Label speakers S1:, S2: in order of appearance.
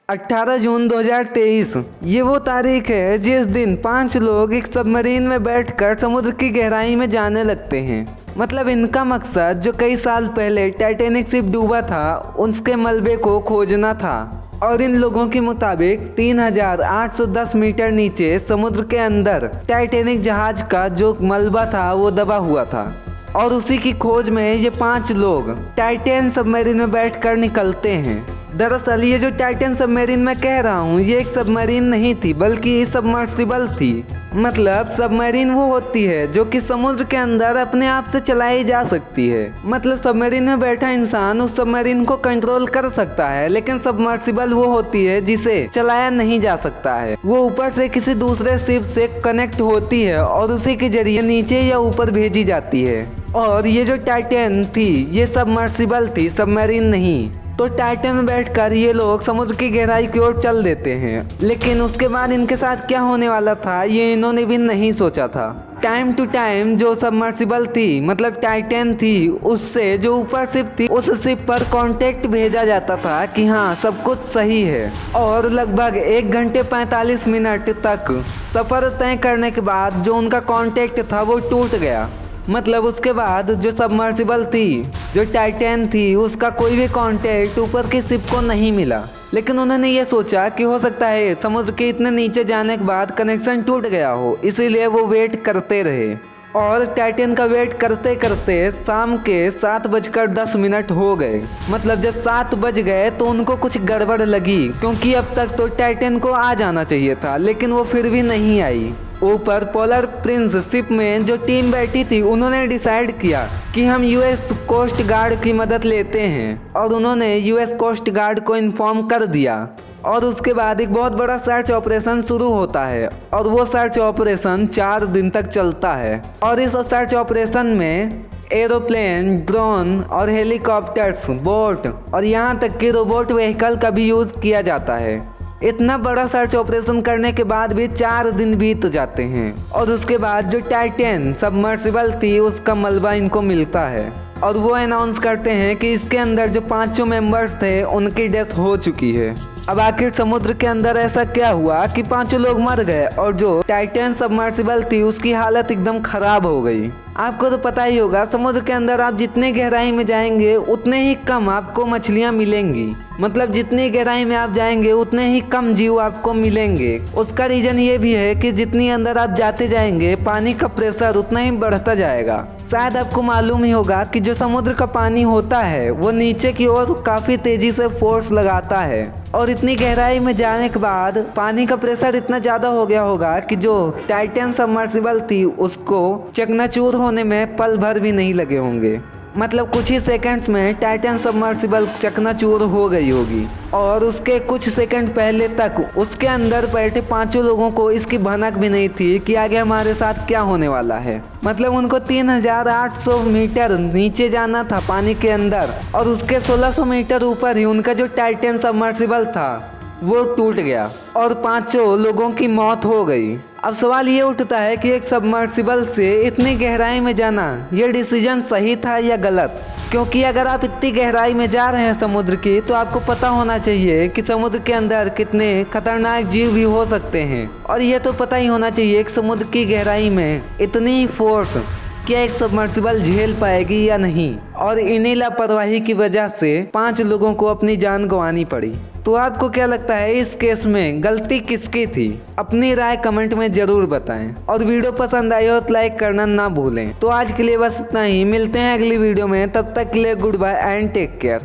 S1: 18 जून 2023 ये वो तारीख है जिस दिन 5 लोग एक सबमरीन में बैठकर समुद्र की गहराई में जाने लगते हैं। मतलब इनका मकसद जो कई साल पहले टाइटैनिक शिप डूबा था उसके मलबे को खोजना था। और इन लोगों के मुताबिक 3810 मीटर नीचे समुद्र के अंदर टाइटैनिक जहाज का जो मलबा था वो दबा हुआ था। और उसी की खोज में ये 5 लोग टाइटैन सबमरीन में बैठकर निकलते हैं। दरअसल ये जो टाइटैन सबमरीन मैं कह रहा हूँ ये एक सबमरीन नहीं थी बल्कि सबमर्सिबल थी। मतलब सबमरीन वो होती है जो कि समुद्र के अंदर अपने आप से चलाई जा सकती है। मतलब सबमरीन में बैठा इंसान उस सबमरीन को कंट्रोल कर सकता है, लेकिन सबमर्सिबल वो होती है जिसे चलाया नहीं जा सकता है। वो ऊपर से किसी दूसरे शिप से कनेक्ट होती है और उसी के जरिए नीचे या ऊपर भेजी जाती है। और ये जो टाइटैन थी ये सबमर्सिबल थी, सबमरीन नहीं। तो टाइटैन में बैठकर ये लोग समुद्र की गहराई की ओर चल देते हैं, लेकिन उसके बाद इनके साथ क्या होने वाला था ये इन्होंने भी नहीं सोचा था। टाइम टू टाइम जो सबमर्सिबल थी मतलब टाइटैन थी उससे जो ऊपर शिप थी उस शिप पर कांटेक्ट भेजा जाता था कि हाँ सब कुछ सही है। और लगभग 1 घंटे 45 मिनट तक सफ़र तय करने के बाद जो उनका कांटेक्ट था वो टूट गया। मतलब उसके बाद जो सबमर्सिबल थी जो टाइटैन थी उसका कोई भी कांटेक्ट ऊपर की शिप को नहीं मिला। लेकिन उन्होंने ये सोचा कि हो सकता है समुद्र के इतने नीचे जाने के बाद कनेक्शन टूट गया हो, इसीलिए वो वेट करते रहे। और टाइटैन का वेट करते करते शाम के 7:10 हो गए। मतलब जब 7 बज गए तो उनको कुछ गड़बड़ लगी, क्योंकि अब तक तो टाइटैन को आ जाना चाहिए था लेकिन वो फिर भी नहीं आई। ऊपर पोलर प्रिंस शिप में जो टीम बैठी थी उन्होंने डिसाइड किया कि हम यूएस कोस्ट गार्ड की मदद लेते हैं। और उन्होंने यूएस कोस्ट गार्ड को इन्फॉर्म कर दिया। और उसके बाद एक बहुत बड़ा सर्च ऑपरेशन शुरू होता है और वो सर्च ऑपरेशन 4 दिन तक चलता है। और इस सर्च ऑपरेशन में एरोप्लेन, ड्रोन और हेलीकॉप्टर्स, बोट और यहाँ तक कि रोबोट व्हीकल का भी यूज़ किया जाता है। इतना बड़ा सर्च ऑपरेशन करने के बाद भी 4 दिन बीत जाते हैं। और उसके बाद जो टाइटैन सबमर्सिबल थी उसका मलबा इनको मिलता है और वो अनाउंस करते हैं कि इसके अंदर जो 5 मेंबर्स थे उनकी डेथ हो चुकी है। अब आखिर समुद्र के अंदर ऐसा क्या हुआ कि 5 लोग मर गए और जो टाइटैन सबमर्सिबल थी उसकी हालत एकदम खराब हो गई। आपको तो पता ही होगा समुद्र के अंदर आप जितने गहराई में जाएंगे उतने ही कम आपको मछलियाँ मिलेंगी। मतलब जितनी गहराई में आप जाएंगे उतने ही कम जीव आपको मिलेंगे। उसका रीज़न ये भी है कि जितनी अंदर आप जाते जाएंगे पानी का प्रेशर उतना ही बढ़ता जाएगा। शायद आपको मालूम ही होगा कि जो समुद्र का पानी होता है वो नीचे की ओर काफ़ी तेज़ी से फोर्स लगाता है। और इतनी गहराई में जाने के बाद पानी का प्रेशर इतना ज़्यादा हो गया होगा कि जो टाइटैन सबमर्सिबल थी उसको चकनाचूर होने में पल भर भी नहीं लगे होंगे। मतलब कुछ ही सेकंड्स में टाइटैन सबमर्सिबल चकनाचूर हो गई होगी। और उसके कुछ सेकंड पहले तक उसके अंदर बैठे 5 लोगों को इसकी भनक भी नहीं थी कि आगे हमारे साथ क्या होने वाला है। मतलब उनको 3800 मीटर नीचे जाना था पानी के अंदर और उसके 1600 मीटर ऊपर ही उनका जो टाइटैन सबमर्सिबल था वो टूट गया और 5 लोगों की मौत हो गई। अब सवाल ये उठता है कि एक सबमर्सिबल से इतनी गहराई में जाना ये डिसीजन सही था या गलत। क्योंकि अगर आप इतनी गहराई में जा रहे हैं समुद्र की तो आपको पता होना चाहिए कि समुद्र के अंदर कितने खतरनाक जीव भी हो सकते हैं। और ये तो पता ही होना चाहिए कि समुद्र की गहराई में इतनी फोर्स क्या एक सबमर्सिबल झेल पाएगी या नहीं। और इन्हीं लापरवाही की वजह से 5 लोगों को अपनी जान गंवानी पड़ी। तो आपको क्या लगता है इस केस में गलती किसकी थी? अपनी राय कमेंट में जरूर बताएं और वीडियो पसंद आई हो तो लाइक करना ना भूलें। तो आज के लिए बस इतना ही, मिलते हैं अगली वीडियो में, तब तक के लिए goodbye and take care.